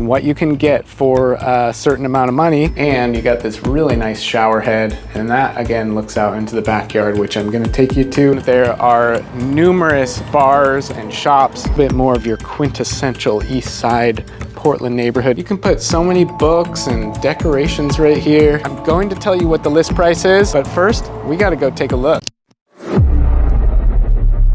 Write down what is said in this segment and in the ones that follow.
and what you can get for a certain amount of money. And you got this really nice shower head, and that again looks out into the backyard, which I'm gonna take you to. There are numerous bars and shops, a bit more of your quintessential East Side Portland neighborhood. You can put so many books and decorations right here. I'm going to tell you what the list price is, but first we gotta go take a look.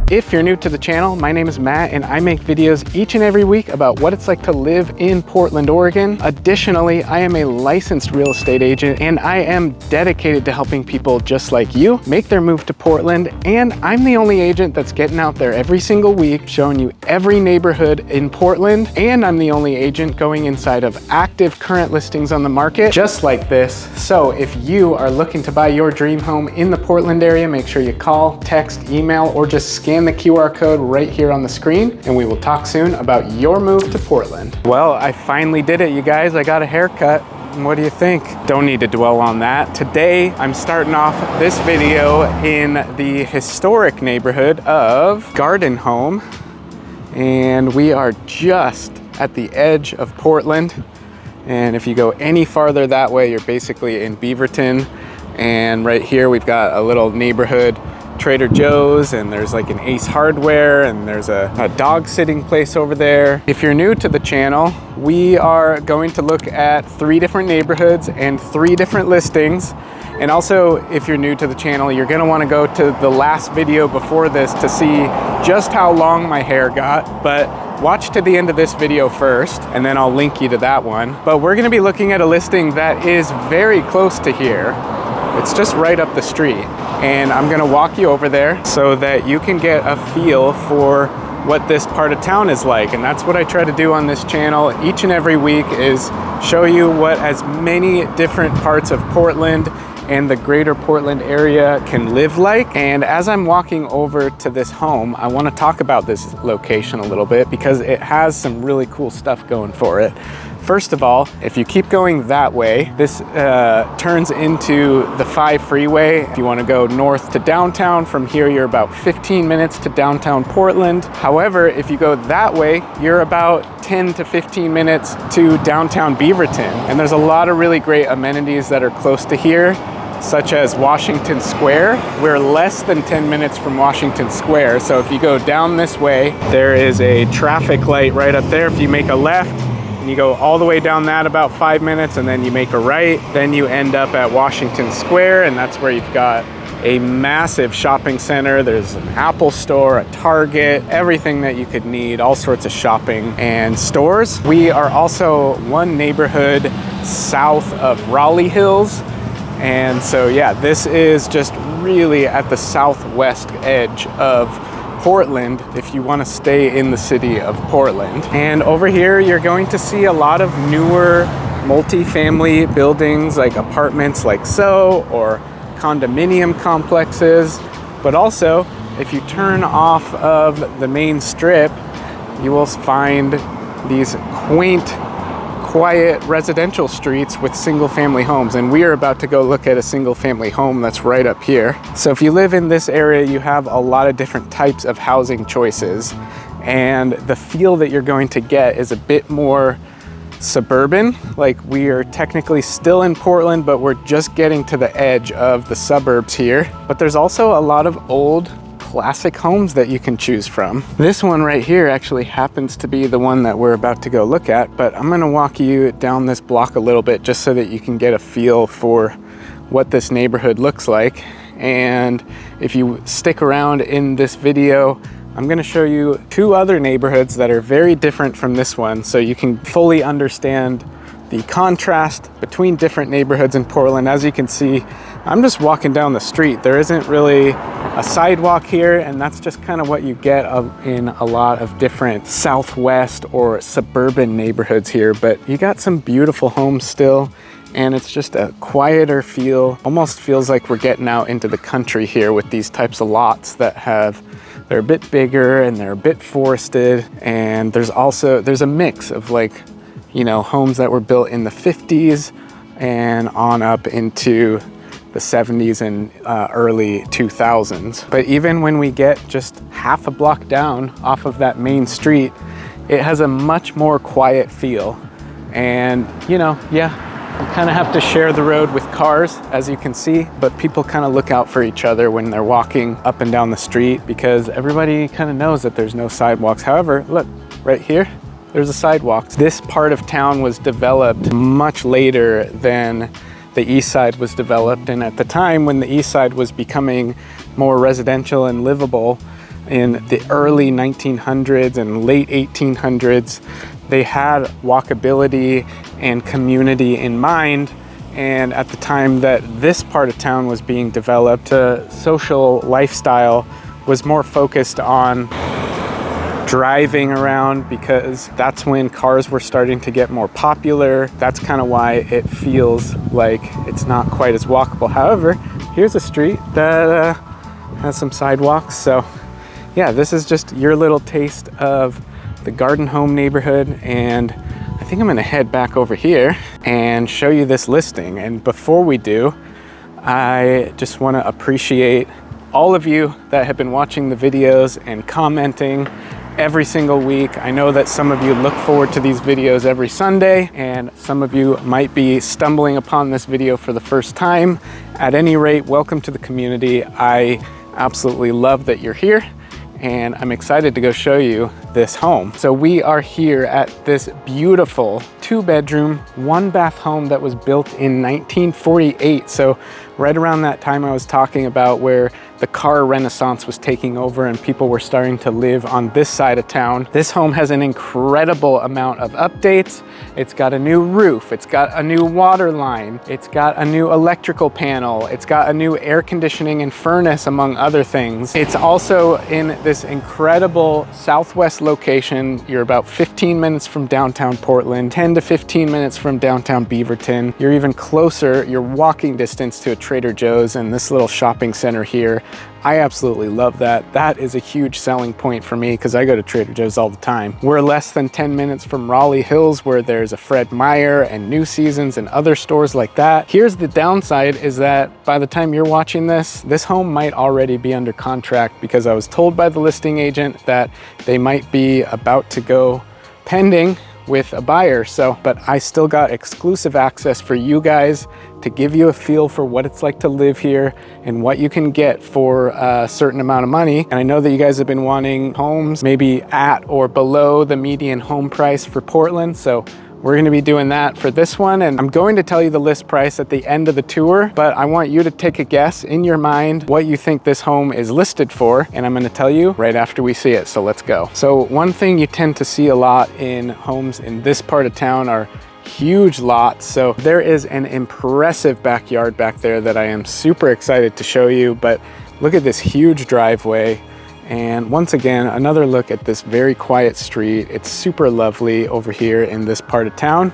If you're new to the channel, my name is Matt and I make videos each and every week about what it's like to live in Portland, Oregon. Additionally, I am a licensed real estate agent and I am dedicated to helping people just like you make their move to Portland. And I'm the only agent that's getting out there every single week, showing you every neighborhood in Portland. And I'm the only agent going inside of active current listings on the market, just like this. So if you are looking to buy your dream home in the Portland area, make sure you call, text, email, or just scan the QR code right here on the screen, and we will talk soon about your move to Portland. Well, I finally did it, you guys. I got a haircut. What do you think? Don't need to dwell on that. Today, I'm starting off this video in the historic neighborhood of Garden Home, and we are just at the edge of Portland. And if you go any farther that way, you're basically in Beaverton. And right here, we've got a little neighborhood Trader Joe's, and there's like an Ace Hardware, and there's a dog sitting place over there. If you're new to the channel, we are going to look at 3 different neighborhoods and 3 different listings. And also, if you're new to the channel, you're gonna wanna go to the last video before this to see just how long my hair got. But watch to the end of this video first, and then I'll link you to that one. But we're gonna be looking at a listing that is very close to here. It's just right up the street. And I'm gonna walk you over there so that you can get a feel for what this part of town is like. And that's what I try to do on this channel each and every week, is show you what as many different parts of Portland and the greater Portland area can live like. And as I'm walking over to this home, I wanna talk about this location a little bit because it has some really cool stuff going for it. First of all, if you keep going that way, this turns into the 5 freeway. If you want to go north to downtown, from here you're about 15 minutes to downtown Portland. However, if you go that way, you're about 10 to 15 minutes to downtown Beaverton. And there's a lot of really great amenities that are close to here, such as Washington Square. We're less than 10 minutes from Washington Square. So if you go down this way, there is a traffic light right up there. If you make a left, and you go all the way down that about 5 minutes, and then you make a right, then you end up at Washington Square, and that's where you've got a massive shopping center. There's an Apple store, a Target, everything that you could need, all sorts of shopping and stores. We are also one neighborhood south of Raleigh Hills. And so yeah, this is just really at the southwest edge of Portland if you want to stay in the city of Portland. And over here you're going to see a lot of newer multi-family buildings, like apartments like so, or condominium complexes. But also, if you turn off of the main strip, you will find these quaint, quiet residential streets with single family homes. And we are about to go look at a single family home that's right up here. So if you live in this area, you have a lot of different types of housing choices. And the feel that you're going to get is a bit more suburban. Like, we are technically still in Portland, but we're just getting to the edge of the suburbs here. But there's also a lot of old classic homes that you can choose from. This one right here actually happens to be the one that we're about to go look at, but I'm gonna walk you down this block a little bit just so that you can get a feel for what this neighborhood looks like. And if you stick around in this video, I'm gonna show you 2 other neighborhoods that are very different from this one, so you can fully understand the contrast between different neighborhoods in Portland. As you can see, I'm just walking down the street. There isn't really a sidewalk here, and that's just kind of what you get in a lot of different southwest or suburban neighborhoods here. But you got some beautiful homes still, and it's just a quieter feel. Almost feels like we're getting out into the country here with these types of lots that they're a bit bigger and they're a bit forested. And there's a mix of, like, you know, homes that were built in the 50s and on up into the 70s and early 2000s. But even when we get just half a block down off of that main street, it has a much more quiet feel. And you know, yeah, you kind of have to share the road with cars, as you can see, but people kind of look out for each other when they're walking up and down the street because everybody kind of knows that there's no sidewalks. However, look, right here, there's a sidewalk. This part of town was developed much later than the east side was developed. And at the time when the east side was becoming more residential and livable in the early 1900s and late 1800s, they had walkability and community in mind. And at the time that this part of town was being developed, the social lifestyle was more focused on driving around because that's when cars were starting to get more popular. That's kind of why it feels like it's not quite as walkable. However, here's a street that has some sidewalks. So yeah, this is just your little taste of the Garden Home neighborhood. And I think I'm gonna head back over here and show you this listing. And before we do, I just wanna appreciate all of you that have been watching the videos and commenting every single week. I know that some of you look forward to these videos every Sunday, and some of you might be stumbling upon this video for the first time. At any rate, welcome to the community. I absolutely love that you're here, and I'm excited to go show you this home. So we are here at this beautiful 2-bedroom, 1-bath home that was built in 1948. So right around that time I was talking about where the car renaissance was taking over and people were starting to live on this side of town. This home has an incredible amount of updates. It's got a new roof, it's got a new water line, it's got a new electrical panel, it's got a new air conditioning and furnace, among other things. It's also in this incredible southwest location. You're about 15 minutes from downtown Portland, 10 to 15 minutes from downtown Beaverton. You're even closer, you're walking distance to a Trader Joe's and this little shopping center here. I absolutely love that. That is a huge selling point for me because I go to Trader Joe's all the time. We're less than 10 minutes from Raleigh Hills, where there's a Fred Meyer and New Seasons and other stores like that. Here's the downside, is that by the time you're watching this home might already be under contract, because I was told by the listing agent that they might be about to go pending with a buyer. So, but I still got exclusive access for you guys to give you a feel for what it's like to live here and what you can get for a certain amount of money. And I know that you guys have been wanting homes maybe at or below the median home price for Portland. So we're gonna be doing that for this one. And I'm going to tell you the list price at the end of the tour, but I want you to take a guess in your mind what you think this home is listed for. And I'm gonna tell you right after we see it, so let's go. So one thing you tend to see a lot in homes in this part of town are huge lots. So there is an impressive backyard back there that I am super excited to show you, but look at this huge driveway. And once again, another look at this very quiet street. It's super lovely over here in this part of town.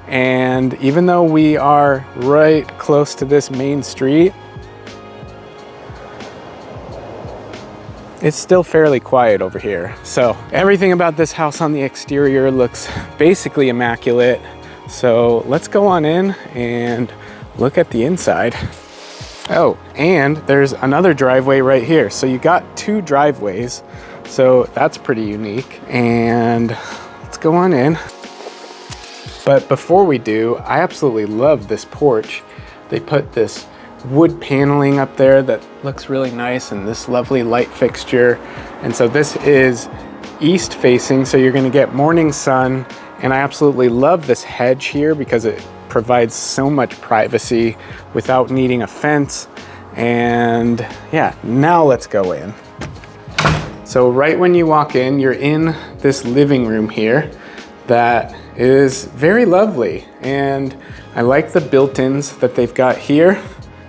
And even though we are right close to this main street, it's still fairly quiet over here. So everything about this house on the exterior looks basically immaculate. So let's go on in and look at the inside. Oh, and there's another driveway right here. So you got 2 driveways. So that's pretty unique. And let's go on in. But before we do, I absolutely love this porch. They put this wood paneling up there that looks really nice, and this lovely light fixture. And so this is east facing, so you're gonna get morning sun. And I absolutely love this hedge here because it provides so much privacy without needing a fence. And yeah, now let's go in. So right when you walk in, you're in this living room here that is very lovely. And I like the built-ins that they've got here.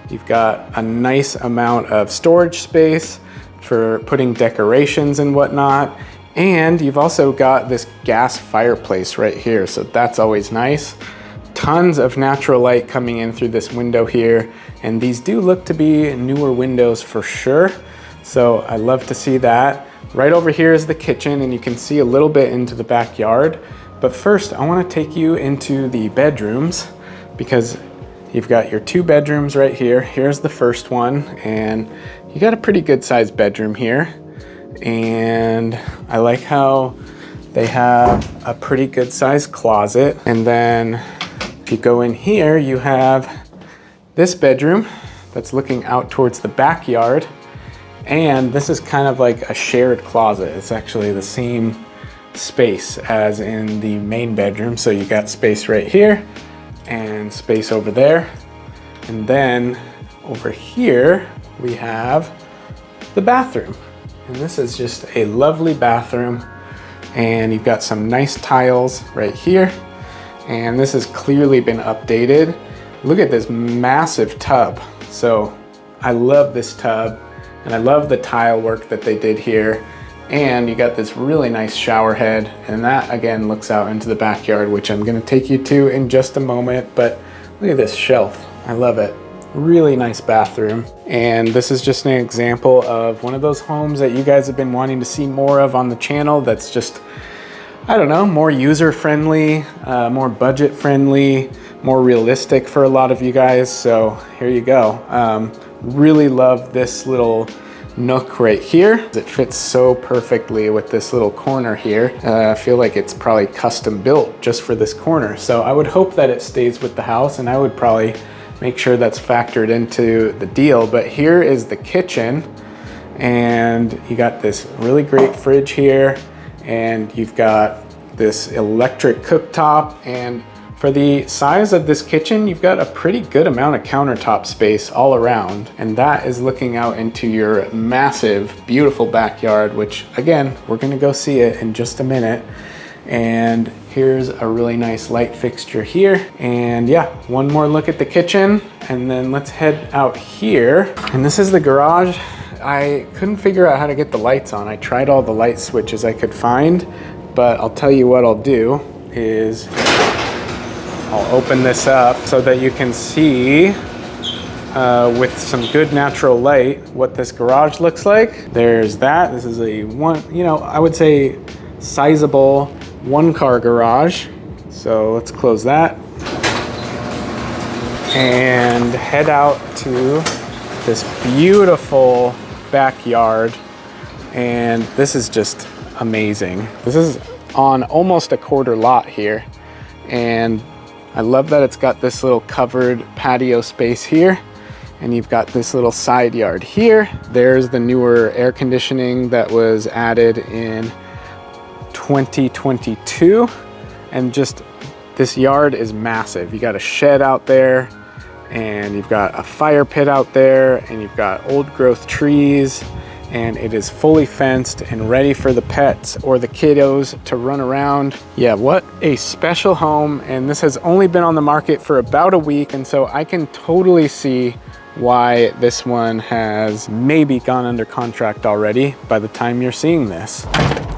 You've got a nice amount of storage space for putting decorations and whatnot. And you've also got this gas fireplace right here. So that's always nice. Tons of natural light coming in through this window here. And these do look to be newer windows for sure. So I love to see that. Right over here is the kitchen, and you can see a little bit into the backyard. But first, I want to take you into the bedrooms, because you've got your 2 bedrooms right here. Here's the first one, and you got a pretty good sized bedroom here. And I like how They have a pretty good sized closet. And then if you go in here, you have this bedroom that's looking out towards the backyard. And this is kind of like a shared closet. It's actually the same space as in the main bedroom. So you got space right here and space over there. And then over here, we have the bathroom. And this is just a lovely bathroom. And you've got some nice tiles right here. And this has clearly been updated. Look at this massive tub. So I love this tub and I love the tile work that they did here. And you got this really nice shower head, and that again looks out into the backyard, which I'm gonna take you to in just a moment. But look at this shelf, I love it. Really nice bathroom. And this is just an example of one of those homes that you guys have been wanting to see more of on the channel. That's just, I don't know, more user-friendly, more budget-friendly, more realistic for a lot of you guys. So here you go. Really love this little nook right here. It fits so perfectly with this little corner here. I feel like it's probably custom built just for this corner. So I would hope that it stays with the house, and I would probably make sure that's factored into the deal. But here is the kitchen, and you got this really great fridge here, and you've got this electric cooktop. And for the size of this kitchen, you've got a pretty good amount of countertop space all around. And that is looking out into your massive, beautiful backyard, which again, we're gonna go see it in just a minute. And here's a really nice light fixture here. And yeah, one more look at the kitchen, and then let's head out here. And this is the garage. I couldn't figure out how to get the lights on. I tried all the light switches I could find, but I'll tell you what I'll do is I'll open this up so that you can see with some good natural light what this garage looks like. There's that. This is a I would say sizable one-car garage. So let's close that and head out to this beautiful backyard. And this is just amazing. This is on almost a quarter lot here. And I love that it's got this little covered patio space here, and you've got this little side yard here. There's the newer air conditioning that was added in 2022. And just this yard is massive. You got a shed out there, and you've got a fire pit out there, and you've got old growth trees, and it is fully fenced and ready for the pets or the kiddos to run around. Yeah, what a special home. And this has only been on the market for about a week, and so I can totally see why this one has maybe gone under contract already by the time you're seeing this.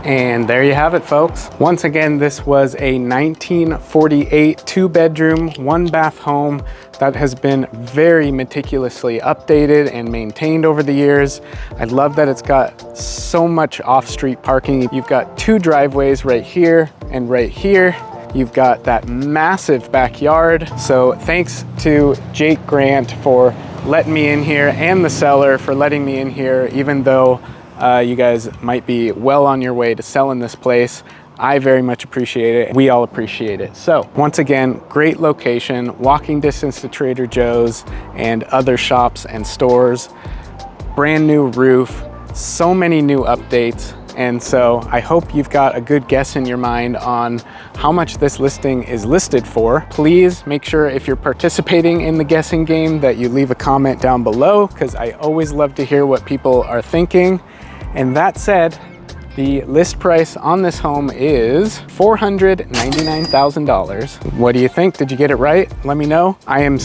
And there you have it, folks. Once again, this was a 1948 2-bedroom, 1-bath home that has been very meticulously updated and maintained over the years. I love that it's got so much off-street parking. You've got 2 driveways right here and right here. You've got that massive backyard. So thanks to Jake Grant for letting me in here, and the seller for letting me in here, even though you guys might be well on your way to selling this place. I very much appreciate it. We all appreciate it. So once again, great location, walking distance to Trader Joe's and other shops and stores, brand new roof, so many new updates. And so I hope you've got a good guess in your mind on how much this listing is listed for. Please make sure, if you're participating in the guessing game, that you leave a comment down below, because I always love to hear what people are thinking. And that said, the list price on this home is $499,000. What do you think? Did you get it right? Let me know. I'm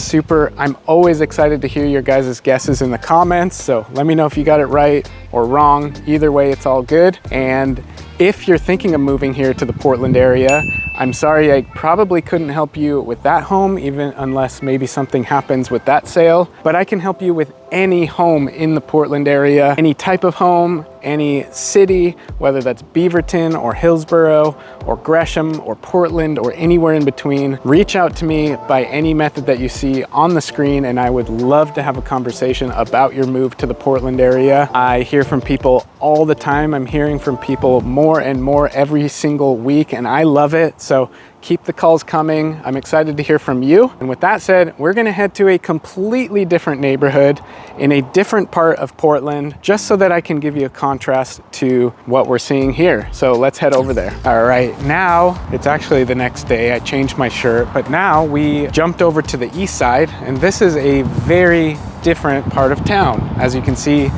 always excited to hear your guys' guesses in the comments. So let me know if you got it right or wrong. Either way, it's all good. And if you're thinking of moving here to the Portland area, I'm sorry I probably couldn't help you with that home, even unless maybe something happens with that sale. But I can help you with any home in the Portland area, any type of home, any city, whether that's Beaverton or Hillsborough or Gresham or Portland or anywhere in between. Reach out to me by any method that you see on the screen, and I would love to have a conversation about your move to the Portland area. I hear from people all the time. I'm hearing from people more more and more every single week, and I love it. So keep the calls coming. I'm excited to hear from you. And with that said, we're gonna head to a completely different neighborhood in a different part of Portland, just so that I can give you a contrast to what we're seeing here. So let's head over there. All right, now it's actually the next day. I changed my shirt, but now we jumped over to the east side, and this is a very different part of town. As you can see,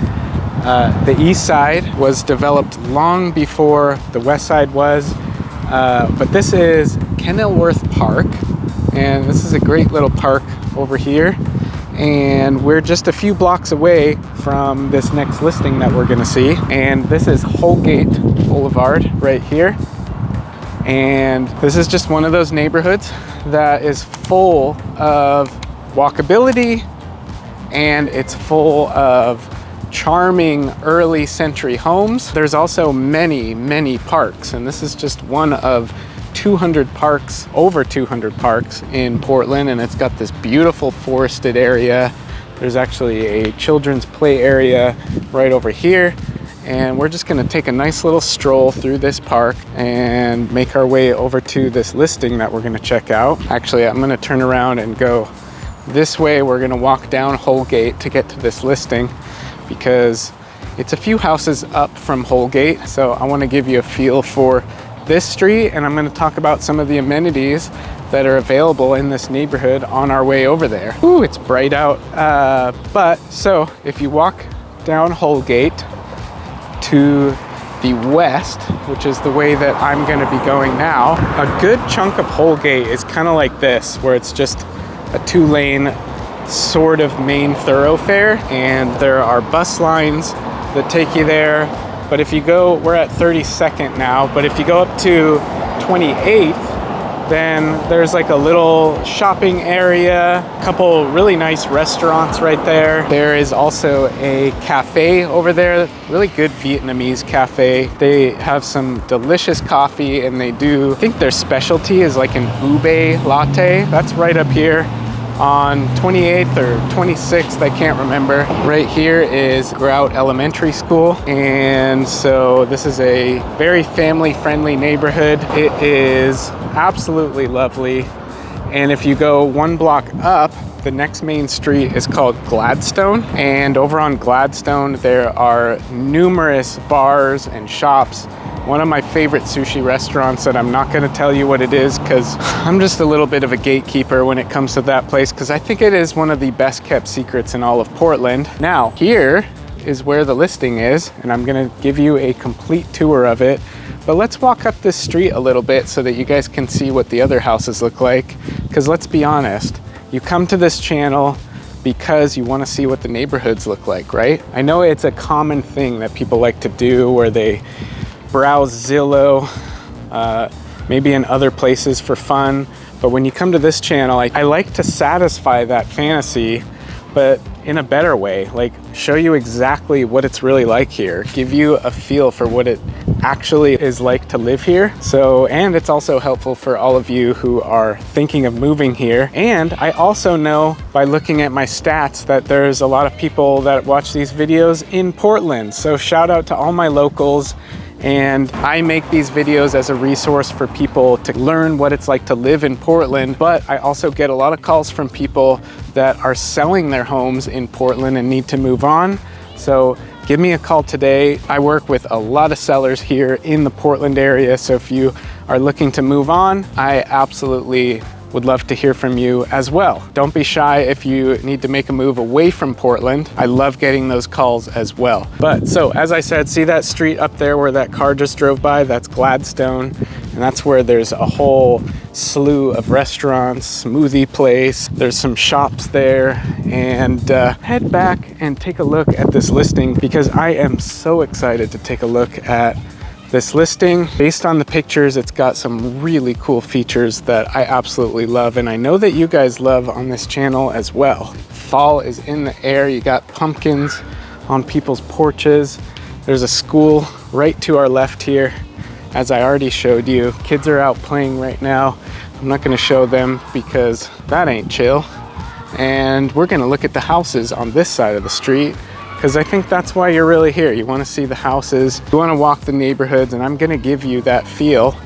the east side was developed long before the west side was, but this is Kenilworth Park, and this is a great little park over here, and we're just a few blocks away from this next listing that we're gonna see. And this is Holgate Boulevard right here, and this is just one of those neighborhoods that is full of walkability, and it's full of charming early century homes. There's also many parks, and this is just one of 200 parks, over 200 parks in Portland, and it's got this beautiful forested area. There's actually a children's play area right over here, and we're just gonna take a nice little stroll through this park and make our way over to this listing that we're gonna check out. Actually, I'm gonna turn around and go this way. We're gonna walk down Holgate to get to this listing, because it's a few houses up from Holgate. So I want to give you a feel for this street, and I'm going to talk about some of the amenities that are available in this neighborhood on our way over there. Ooh, it's bright out. But so if you walk down Holgate to the west, which is the way that I'm going to be going now, a good chunk of Holgate is kind of like this, where it's just a 2-lane sort of main thoroughfare, and there are bus lines that take you there. But if you go, we're at 32nd now, but if you go up to 28th, then there's like a little shopping area, a couple really nice restaurants right there. There is also a cafe over there, really good Vietnamese cafe. They have some delicious coffee, and they do, I think their specialty is like an ube latte. That's right up here on 28th or 26th, I can't remember. Right here is Grout Elementary School, and so this is a very family-friendly neighborhood. It is absolutely lovely, and if you go one block up, the next main street is called Gladstone, and over on Gladstone there are numerous bars and shops. One of my favorite sushi restaurants that I'm not going to tell you what it is, because I'm just a little bit of a gatekeeper when it comes to that place, because I think it is one of the best kept secrets in all of Portland. Now, here is where the listing is, and I'm going to give you a complete tour of it. But let's walk up this street a little bit so that you guys can see what the other houses look like, because let's be honest, you come to this channel because you want to see what the neighborhoods look like, right? I know it's a common thing that people like to do, where they browse Zillow, maybe in other places for fun. But when you come to this channel, I like to satisfy that fantasy, but in a better way, like show you exactly what it's really like here, give you a feel for what it actually is like to live here. So, and it's also helpful for all of you who are thinking of moving here. And I also know by looking at my stats that there's a lot of people that watch these videos in Portland. So shout out to all my locals. And I make these videos as a resource for people to learn what it's like to live in Portland, but I also get a lot of calls from people that are selling their homes in Portland and need to move on. So give me a call today. I work with a lot of sellers here in the Portland area, so if you are looking to move on, I absolutely would love to hear from you as well. Don't be shy if you need to make a move away from Portland. I love getting those calls as well. But so, as I said, see that street up there where that car just drove by? That's Gladstone, and that's where there's a whole slew of restaurants, smoothie place. There's some shops there, and head back and take a look at this listing, because I am so excited to take a look at this listing. Based on the pictures, it's got some really cool features that I absolutely love, and I know that you guys love on this channel as well. Fall is in the air. You got pumpkins on people's porches. There's a school right to our left here, as I already showed you. Kids are out playing right now. I'm not gonna show them because that ain't chill. And we're gonna look at the houses on this side of the street, because I think that's why you're really here. You want to see the houses, you want to walk the neighborhoods, and I'm going to give you that feel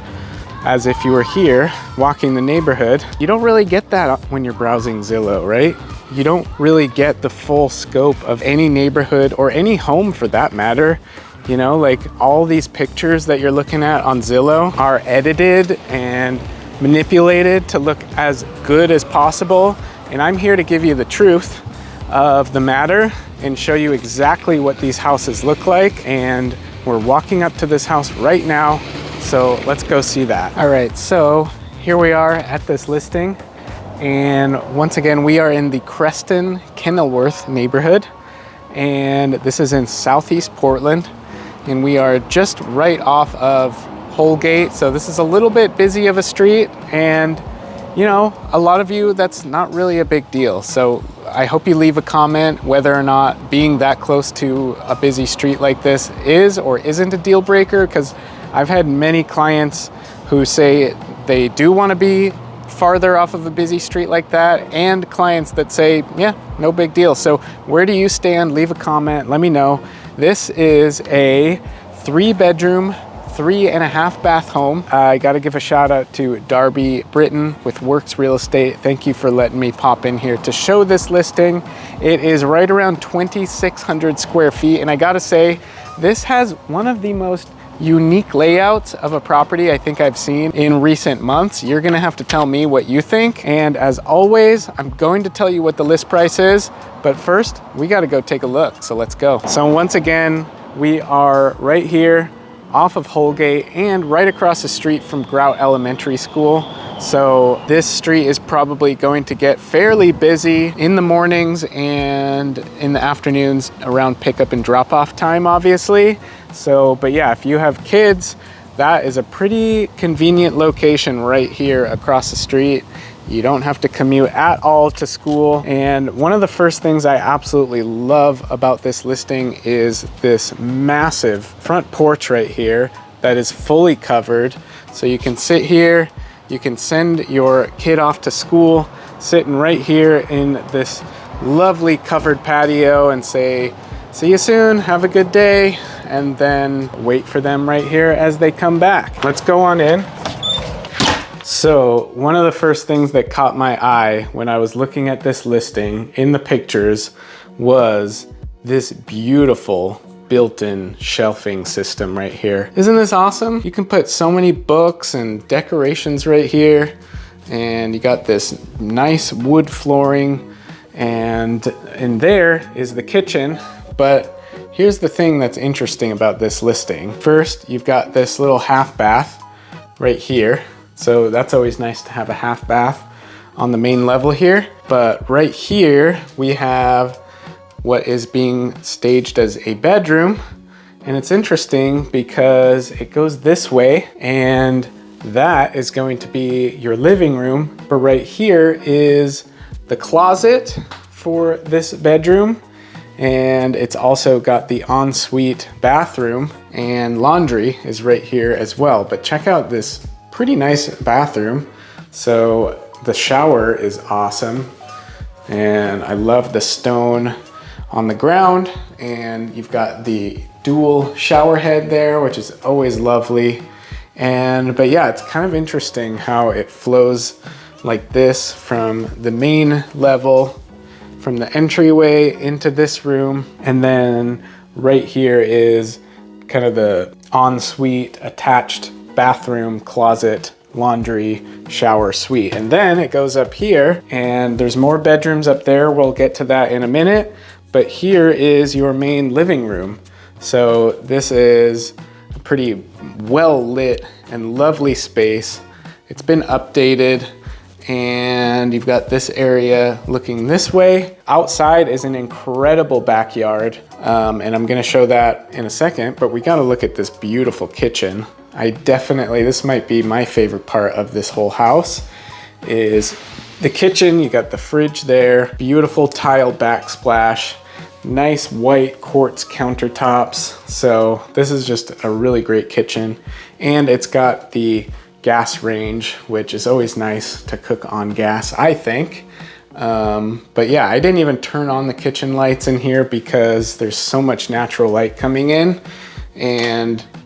as if you were here walking the neighborhood. You don't really get that when you're browsing Zillow, right? You don't really get the full scope of any neighborhood or any home for that matter. You know, like all these pictures that you're looking at on Zillow are edited and manipulated to look as good as possible. And I'm here to give you the truth of the matter and show you exactly what these houses look like. And we're walking up to this house right now. So let's go see that. All right, so here we are at this listing. And once again, we are in the Creston-Kenilworth neighborhood. And this is in Southeast Portland. And we are just right off of Holgate. So this is a little bit busy of a street. And you know, a lot of you, that's not really a big deal. So I hope you leave a comment whether or not being that close to a busy street like this is or isn't a deal breaker, because I've had many clients who say they do want to be farther off of a busy street like that, and clients that say, yeah, no big deal. So where do you stand? Leave a comment, let me know. This is a 3-bedroom, 3.5 bath home. I got to give a shout out to Darby Britton with Works Real Estate. Thank you for letting me pop in here to show this listing. It is right around 2,600 square feet. And I got to say, this has one of the most unique layouts of a property I think I've seen in recent months. You're going to have to tell me what you think. And as always, I'm going to tell you what the list price is. But first, we got to go take a look. So let's go. So once again, we are right here off of Holgate and right across the street from Grout Elementary School. So this street is probably going to get fairly busy in the mornings and in the afternoons around pickup and drop off time, obviously. So, but yeah, if you have kids, that is a pretty convenient location right here across the street. You don't have to commute at all to school. And one of the first things I absolutely love about this listing is this massive front porch right here that is fully covered. So you can sit here, you can send your kid off to school, sitting right here in this lovely covered patio and say, see you soon, have a good day, and then wait for them right here as they come back. Let's go on in. So one of the first things that caught my eye when I was looking at this listing in the pictures was this beautiful built-in shelving system right here. Isn't this awesome? You can put so many books and decorations right here, and you got this nice wood flooring, and in there is the kitchen. But here's the thing that's interesting about this listing. First, you've got this little half bath right here. So that's always nice to have a half bath on the main level here. But right here, we have what is being staged as a bedroom. And it's interesting because it goes this way, and that is going to be your living room. But right here is the closet for this bedroom. And it's also got the ensuite bathroom, and laundry is right here as well. But check out this pretty nice bathroom. So the shower is awesome, and I love the stone on the ground, and you've got the dual shower head there, which is always lovely. But yeah, it's kind of interesting how it flows like this from the main level, from the entryway into this room, and then right here is kind of the ensuite attached bathroom, closet, laundry, shower, suite. And then it goes up here, and there's more bedrooms up there. We'll get to that in a minute. But here is your main living room. So this is a pretty well lit and lovely space. It's been updated, and you've got this area looking this way. Outside is an incredible backyard, and I'm gonna show that in a second, but we gotta look at this beautiful kitchen. This might be my favorite part of this whole house, is the kitchen. You got the fridge there, beautiful tile backsplash, nice white quartz countertops. So this is just a really great kitchen, and it's got the gas range, which is always nice to cook on gas, I think. But yeah, I didn't even turn on the kitchen lights in here because there's so much natural light coming in.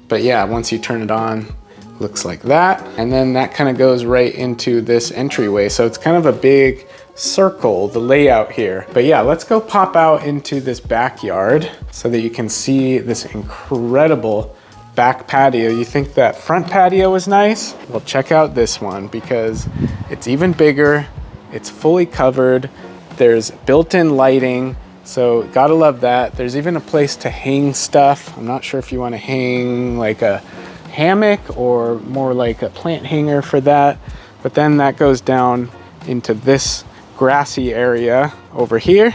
But yeah, once you turn it on, it looks like that. And then that kind of goes right into this entryway. So it's kind of a big circle, the layout here. But yeah, let's go pop out into this backyard so that you can see this incredible back patio. You think that front patio is nice? Well, check out this one because it's even bigger. It's fully covered. There's built-in lighting, so gotta love that. There's even a place to hang stuff. I'm not sure if you want to hang like a hammock or more like a plant hanger for that. But then that goes down into this grassy area over here.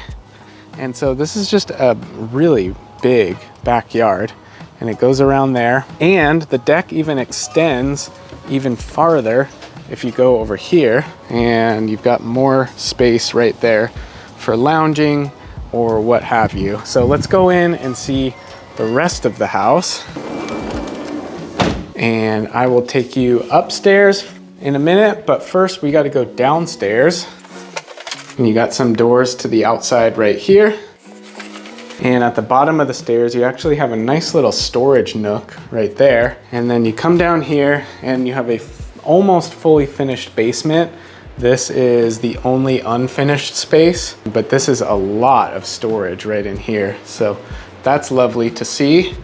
And so this is just a really big backyard, and it goes around there. And the deck even extends even farther if you go over here, and you've got more space right there for lounging or what have you. So let's go in and see the rest of the house. And I will take you upstairs in a minute, but first we got to go downstairs. And you got some doors to the outside right here. And at the bottom of the stairs, you actually have a nice little storage nook right there. And then you come down here and you have a almost fully finished basement. This is the only unfinished space, but this is a lot of storage right in here. So that's lovely to see.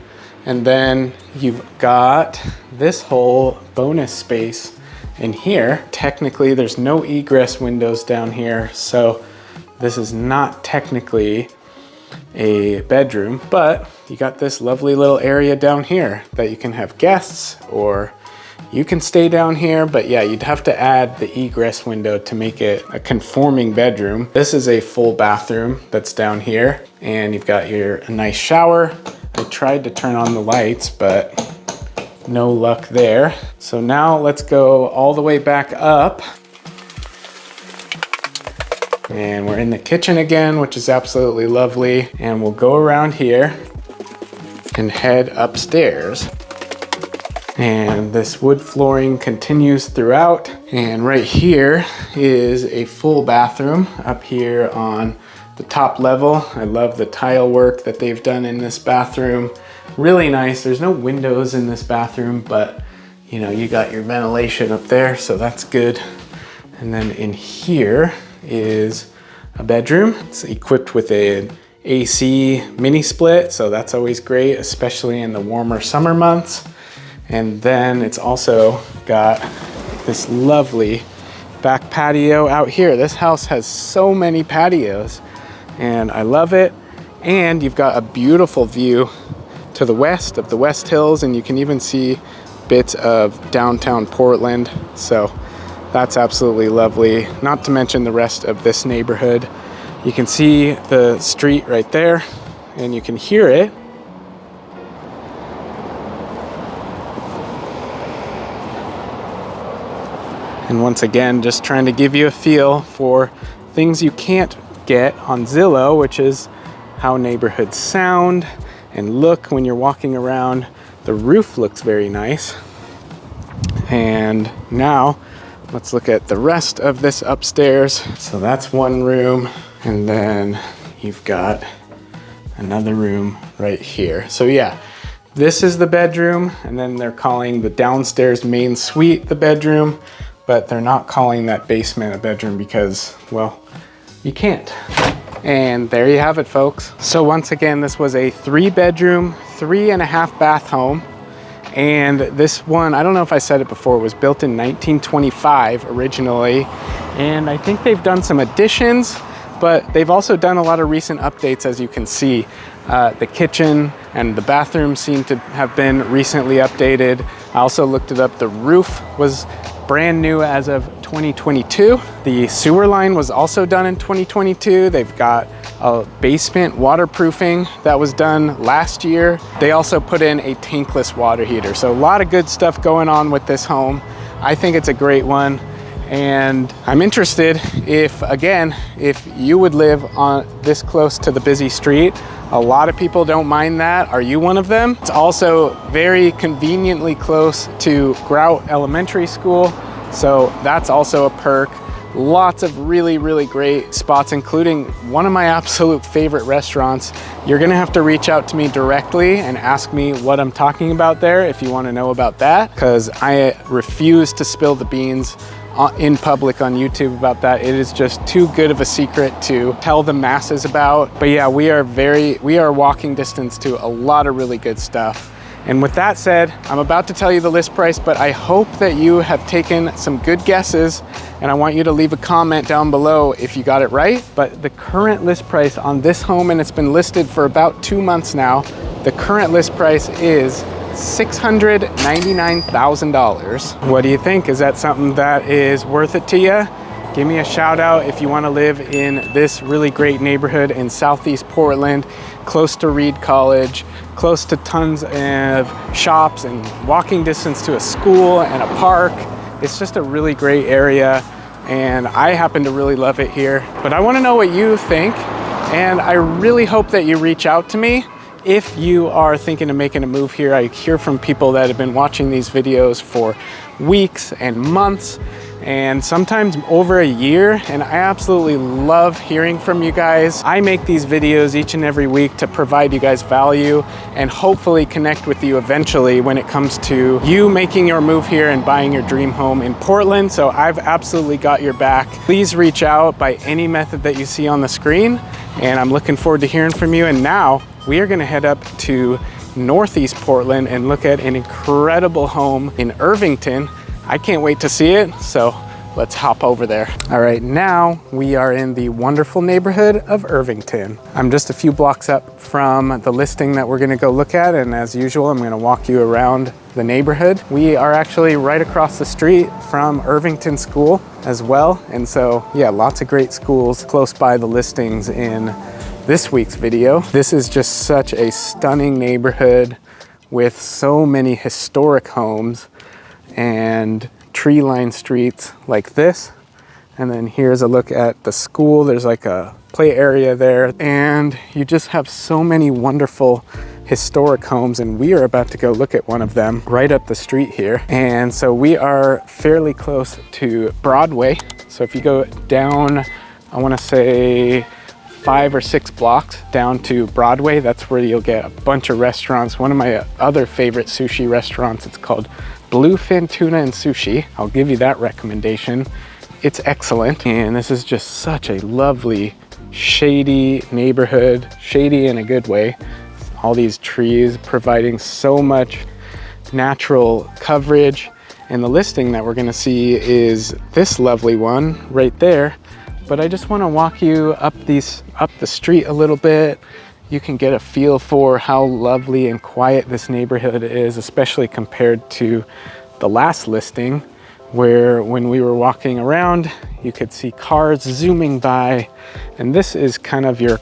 And then you've got this whole bonus space in here. Technically, there's no egress windows down here, so this is not technically a bedroom, but you got this lovely little area down here that you can have guests, or you can stay down here. But yeah, you'd have to add the egress window to make it a conforming bedroom. This is a full bathroom that's down here, and you've got a nice shower. I tried to turn on the lights, but no luck there. So now let's go all the way back up. And we're in the kitchen again, which is absolutely lovely. And we'll go around here and head upstairs. And this wood flooring continues throughout. And right here is a full bathroom up here on the top level. I love the tile work that they've done in this bathroom. Really nice. There's no windows in this bathroom, but you know, you got your ventilation up there, so that's good. And then in here is a bedroom. It's equipped with an AC mini split, so that's always great, especially in the warmer summer months. And then it's also got this lovely back patio out here. This house has so many patios, and I love it. And you've got a beautiful view to the west of the West Hills, and you can even see bits of downtown Portland. So that's absolutely lovely. Not to mention the rest of this neighborhood. You can see the street right there, and you can hear it. And once again, just trying to give you a feel for things you can't get on Zillow, which is how neighborhoods sound and look when you're walking around. The roof looks very nice. And now let's look at the rest of this upstairs. So that's one room, and then you've got another room right here. So yeah, this is the bedroom, and then they're calling the downstairs main suite the bedroom, but they're not calling that basement a bedroom because, well, you can't. And there you have it, folks. So once again, this was a 3-bedroom, 3.5 bath home. And this one, I don't know if I said it before, was built in 1925 originally. And I think they've done some additions, but they've also done a lot of recent updates, as you can see. The kitchen and the bathroom seem to have been recently updated. I also looked it up. The roof was brand new as of 2022. The sewer line was also done in 2022. They've got a basement waterproofing that was done last year. They also put in a tankless water heater. So a lot of good stuff going on with this home. I think it's a great one. And I'm interested if you would live on this close to the busy street. A lot of people don't mind that. Are you one of them? It's also very conveniently close to Grout Elementary School, so that's also a perk. Lots of really, really great spots, including one of my absolute favorite restaurants. You're gonna have to reach out to me directly and ask me what I'm talking about there if you wanna know about that, because I refuse to spill the beans in public on YouTube about that. It is just too good of a secret to tell the masses about. But yeah, we are walking distance to a lot of really good stuff. And with that said, I'm about to tell you the list price, but I hope that you have taken some good guesses, and I want you to leave a comment down below if you got it right. But the current list price on this home, and it's been listed for about 2 months now, the current list price is $699,000. What do you think? Is that something that is worth it to you? Give me a shout out if you want to live in this really great neighborhood in Southeast Portland, close to Reed College, close to tons of shops and walking distance to a school and a park. It's just a really great area, and I happen to really love it here. But I want to know what you think, and I really hope that you reach out to me if you are thinking of making a move here. I hear from people that have been watching these videos for weeks and months, and sometimes over a year, and I absolutely love hearing from you guys. I make these videos each and every week to provide you guys value and hopefully connect with you eventually when it comes to you making your move here and buying your dream home in Portland. So I've absolutely got your back. Please reach out by any method that you see on the screen, and I'm looking forward to hearing from you. And now we are gonna head up to Northeast Portland and look at an incredible home in Irvington. I can't wait to see it, so let's hop over there. All right, now we are in the wonderful neighborhood of Irvington. I'm just a few blocks up from the listing that we're gonna go look at, and as usual, I'm gonna walk you around the neighborhood. We are actually right across the street from Irvington School as well, and so yeah, lots of great schools close by the listings in this week's video. This is just such a stunning neighborhood with so many historic homes and tree-lined streets like this. And then here's a look at the school. There's like a play area there, and you just have so many wonderful historic homes, and we are about to go look at one of them right up the street here. And so we are fairly close to Broadway. So if you go down, I want to say 5 or 6 blocks down to Broadway, that's where you'll get a bunch of restaurants. One of my other favorite sushi restaurants, it's called Bluefin Tuna and Sushi. I'll give you that recommendation. It's excellent. And this is just such a lovely, shady neighborhood, shady in a good way. All these trees providing so much natural coverage. And the listing that we're gonna see is this lovely one right there. But I just wanna walk you up the street a little bit. You can get a feel for how lovely and quiet this neighborhood is, especially compared to the last listing, where when we were walking around, you could see cars zooming by. And this is kind of your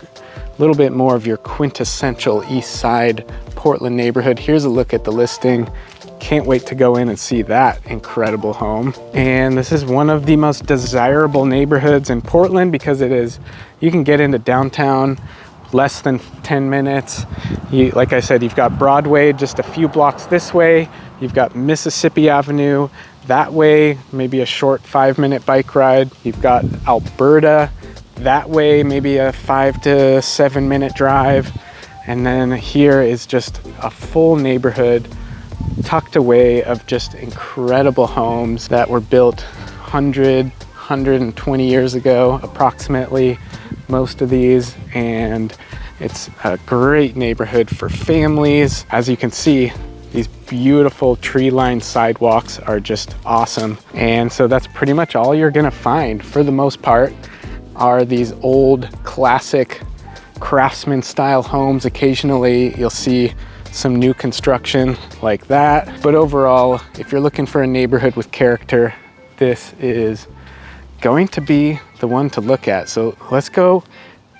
little bit more of your quintessential East Side Portland neighborhood. Here's a look at the listing. Can't wait to go in and see that incredible home. And this is one of the most desirable neighborhoods in Portland because you can get into downtown less than 10 minutes. Like I said, you've got Broadway just a few blocks this way. You've got Mississippi Avenue that way, maybe a short 5-minute bike ride. You've got Alberta that way, maybe a 5 to 7 minute drive. And then here is just a full neighborhood tucked away of just incredible homes that were built 120 years ago, approximately, most of these. And it's a great neighborhood for families. As you can see, these beautiful tree-lined sidewalks are just awesome. And so that's pretty much all you're gonna find for the most part are these old classic craftsman style homes. Occasionally you'll see some new construction like that. But overall, if you're looking for a neighborhood with character, this is going to be the one to look at. So let's go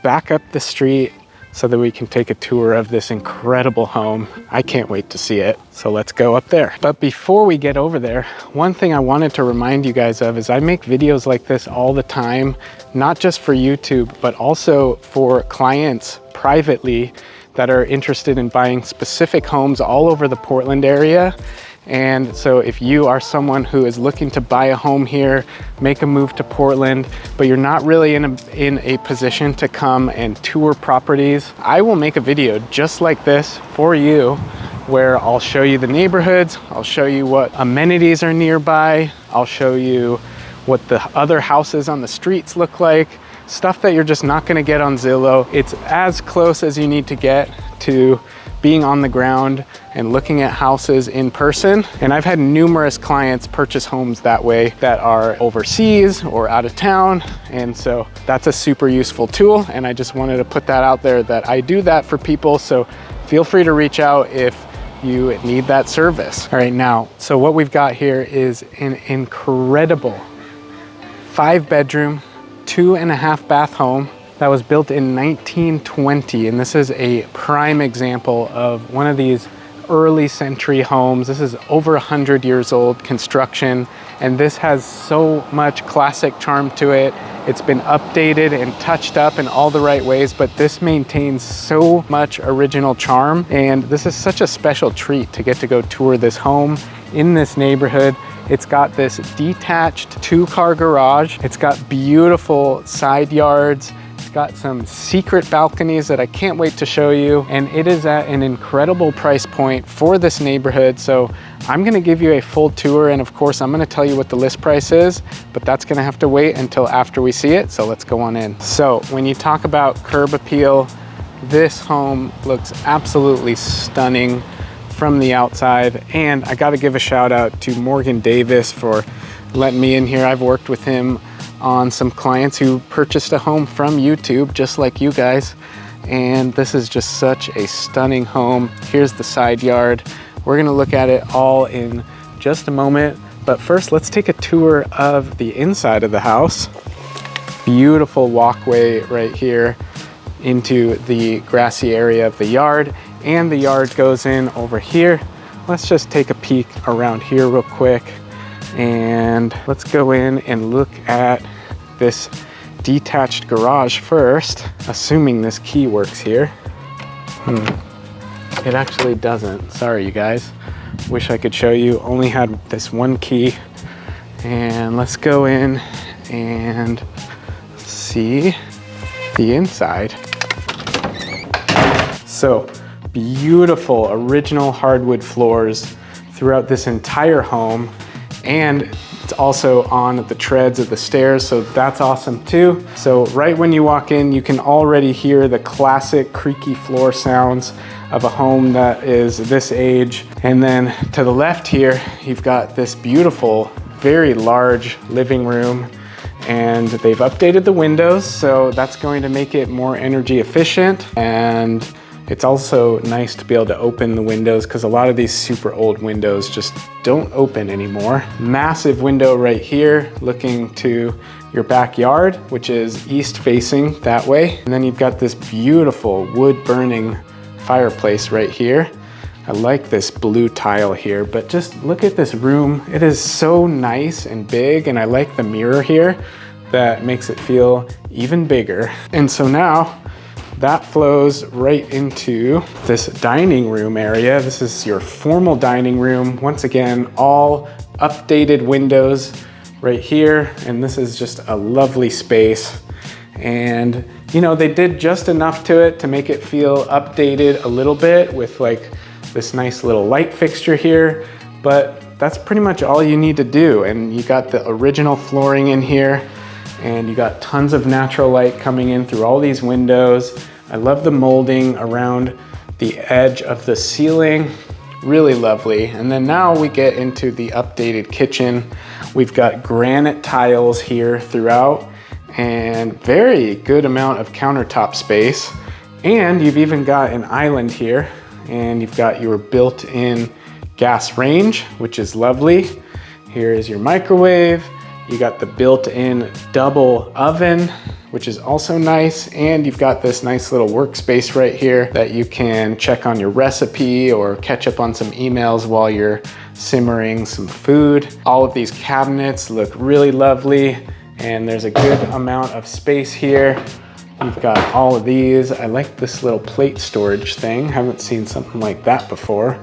back up the street so that we can take a tour of this incredible home. I can't wait to see it. So let's go up there. But before we get over there, one thing I wanted to remind you guys of is I make videos like this all the time, not just for YouTube, but also for clients privately that are interested in buying specific homes all over the Portland area. And so if you are someone who is looking to buy a home here, make a move to Portland, but you're not really in a position to come and tour properties, I will make a video just like this for you, where I'll show you the neighborhoods, I'll show you what amenities are nearby, I'll show you what the other houses on the streets look like, stuff that you're just not gonna get on Zillow. It's as close as you need to get to being on the ground and looking at houses in person. And I've had numerous clients purchase homes that way that are overseas or out of town. And so that's a super useful tool. And I just wanted to put that out there that I do that for people. So feel free to reach out if you need that service. All right, now, so what we've got here is an incredible 5-bedroom, 2.5 bath home that was built in 1920. And this is a prime example of one of these early century homes. This is over 100 years old construction, and this has so much classic charm to it. It's been updated and touched up in all the right ways, but this maintains so much original charm. And this is such a special treat to get to go tour this home in this neighborhood. It's got this detached 2-car garage. It's got beautiful side yards. It's got some secret balconies that I can't wait to show you. And it is at an incredible price point for this neighborhood. So I'm gonna give you a full tour, and of course I'm gonna tell you what the list price is, but that's gonna have to wait until after we see it. So let's go on in. So when you talk about curb appeal, this home looks absolutely stunning from the outside. And I got to give a shout out to Morgan Davis for letting me in here. I've worked with him on some clients who purchased a home from YouTube, just like you guys. And this is just such a stunning home. Here's the side yard. We're gonna look at it all in just a moment. But first, let's take a tour of the inside of the house. Beautiful walkway right here into the grassy area of the yard. And the yard goes in over here. Let's just take a peek around here real quick. And let's go in and look at this detached garage first, assuming this key works here. It actually doesn't. Sorry, you guys. Wish I could show you. Only had this one key. And let's go in and see the inside. So, beautiful original hardwood floors throughout this entire home, and it's also on the treads of the stairs, so that's awesome too. So right when you walk in, you can already hear the classic creaky floor sounds of a home that is this age. And then to the left here, you've got this beautiful, very large living room, and they've updated the windows, so that's going to make it more energy efficient. And it's also nice to be able to open the windows, because a lot of these super old windows just don't open anymore. Massive window right here looking to your backyard, which is east facing that way. And then you've got this beautiful wood burning fireplace right here. I like this blue tile here, but just look at this room. It is so nice and big, and I like the mirror here that makes it feel even bigger. And so now, that flows right into this dining room area. This is your formal dining room. Once again, all updated windows right here. And this is just a lovely space. And you know, they did just enough to it to make it feel updated a little bit with like this nice little light fixture here, but that's pretty much all you need to do. And you got the original flooring in here, and you got tons of natural light coming in through all these windows. I love the molding around the edge of the ceiling, really lovely. And then now we get into the updated kitchen. We've got granite tiles here throughout, and very good amount of countertop space. And you've even got an island here, and you've got your built-in gas range, which is lovely. Here is your microwave. You got the built-in double oven, which is also nice. And you've got this nice little workspace right here that you can check on your recipe or catch up on some emails while you're simmering some food. All of these cabinets look really lovely, and there's a good amount of space here. You've got all of these. I like this little plate storage thing. Haven't seen something like that before.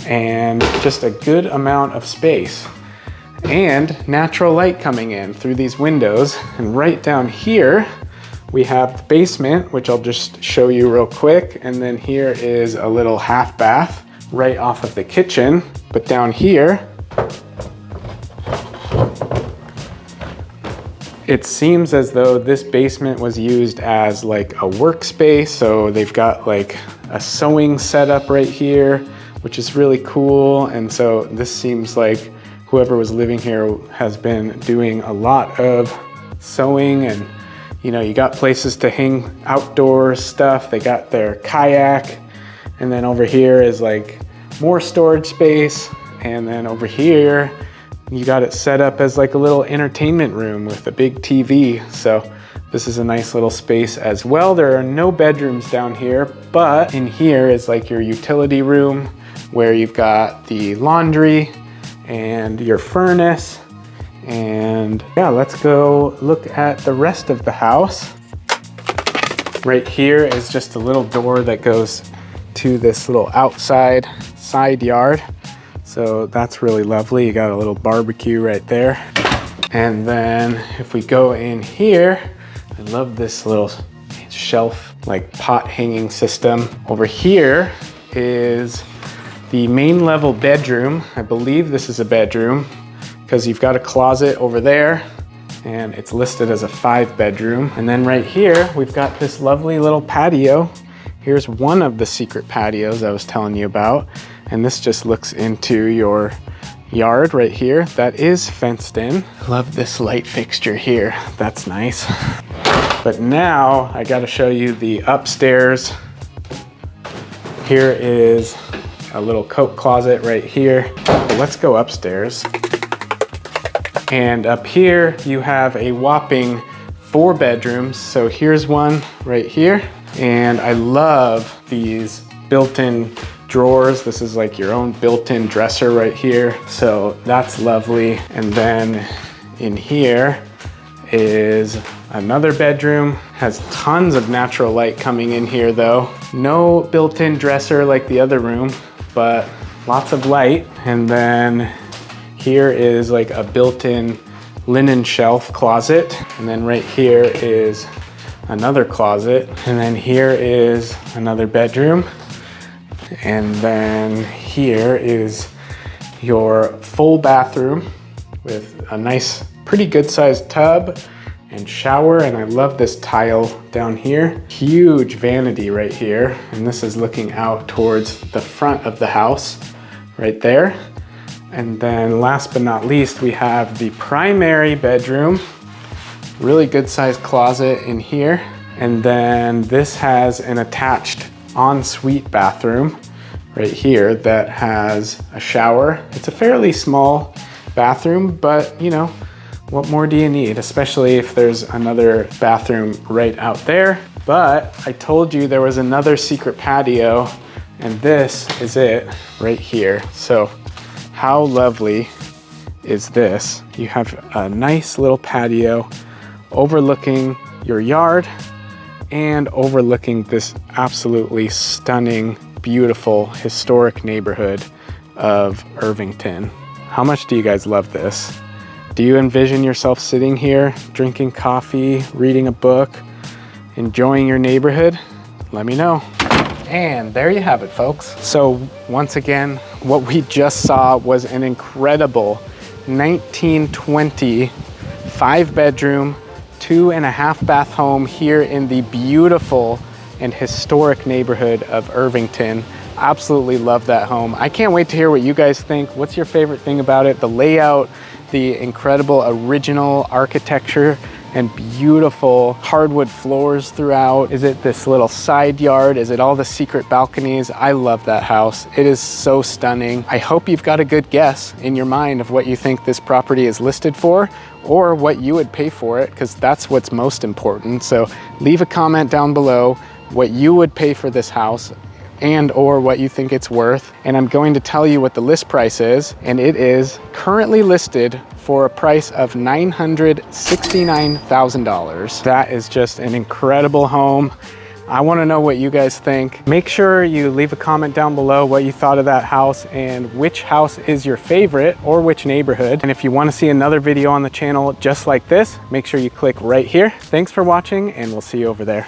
and just a good amount of space and natural light coming in through these windows. And right down here, we have the basement, which I'll just show you real quick. And then here is a little half bath right off of the kitchen. But down here, it seems as though this basement was used as like a workspace. So they've got like a sewing setup right here, which is really cool. And so this seems like whoever was living here has been doing a lot of sewing, and you know, you got places to hang outdoor stuff. They got their kayak, and then over here is like more storage space. And then over here, you got it set up as like a little entertainment room with a big TV. So this is a nice little space as well. There are no bedrooms down here, but in here is like your utility room where you've got the laundry and your furnace. And yeah, let's go look at the rest of the house. Right here is just a little door that goes to this little outside side yard. So that's really lovely. You got a little barbecue right there. And then if we go in here, I love this little shelf, like pot hanging system. Over here is the main level bedroom. I believe this is a bedroom, because you've got a closet over there and it's listed as a 5-bedroom. And then right here, we've got this lovely little patio. Here's one of the secret patios I was telling you about. And this just looks into your yard right here. That is fenced in. Love this light fixture here. That's nice. But now I gotta show you the upstairs. Here is a little coat closet right here. But let's go upstairs. And up here, you have a whopping 4 bedrooms. So here's one right here. And I love these built-in drawers. This is like your own built-in dresser right here. So that's lovely. And then in here is another bedroom. Has tons of natural light coming in here though. No built-in dresser like the other room, but lots of light. And then here is like a built-in linen shelf closet. And then right here is another closet. And then here is another bedroom. And then here is your full bathroom with a nice, pretty good sized tub and shower. And I love this tile down here. Huge vanity right here. And this is looking out towards the front of the house right there. And then last but not least, we have the primary bedroom. Really good sized closet in here. And then this has an attached ensuite bathroom right here that has a shower. It's a fairly small bathroom, but you know, what more do you need? Especially if there's another bathroom right out there. But I told you there was another secret patio, and this is it right here. So how lovely is this? You have a nice little patio overlooking your yard and overlooking this absolutely stunning, beautiful, historic neighborhood of Irvington. How much do you guys love this? Do you envision yourself sitting here, drinking coffee, reading a book, enjoying your neighborhood? Let me know. And there you have it, folks. So once again, what we just saw was an incredible 1920 5-bedroom, 2.5-bath home here in the beautiful and historic neighborhood of Irvington. Absolutely love that home. I can't wait to hear what you guys think. What's your favorite thing about it? The layout, the incredible original architecture, and beautiful hardwood floors throughout. Is it this little side yard? Is it all the secret balconies? I love that house. It is so stunning. I hope you've got a good guess in your mind of what you think this property is listed for, or what you would pay for it, because that's what's most important. So leave a comment down below what you would pay for this house and or what you think it's worth. And I'm going to tell you what the list price is, and it is currently listed for a price of $969,000. That is just an incredible home. I want to know what you guys think. Make sure you leave a comment down below what you thought of that house and which house is your favorite or which neighborhood. And if you want to see another video on the channel just like this, make sure you click right here. Thanks for watching, and we'll see you over there.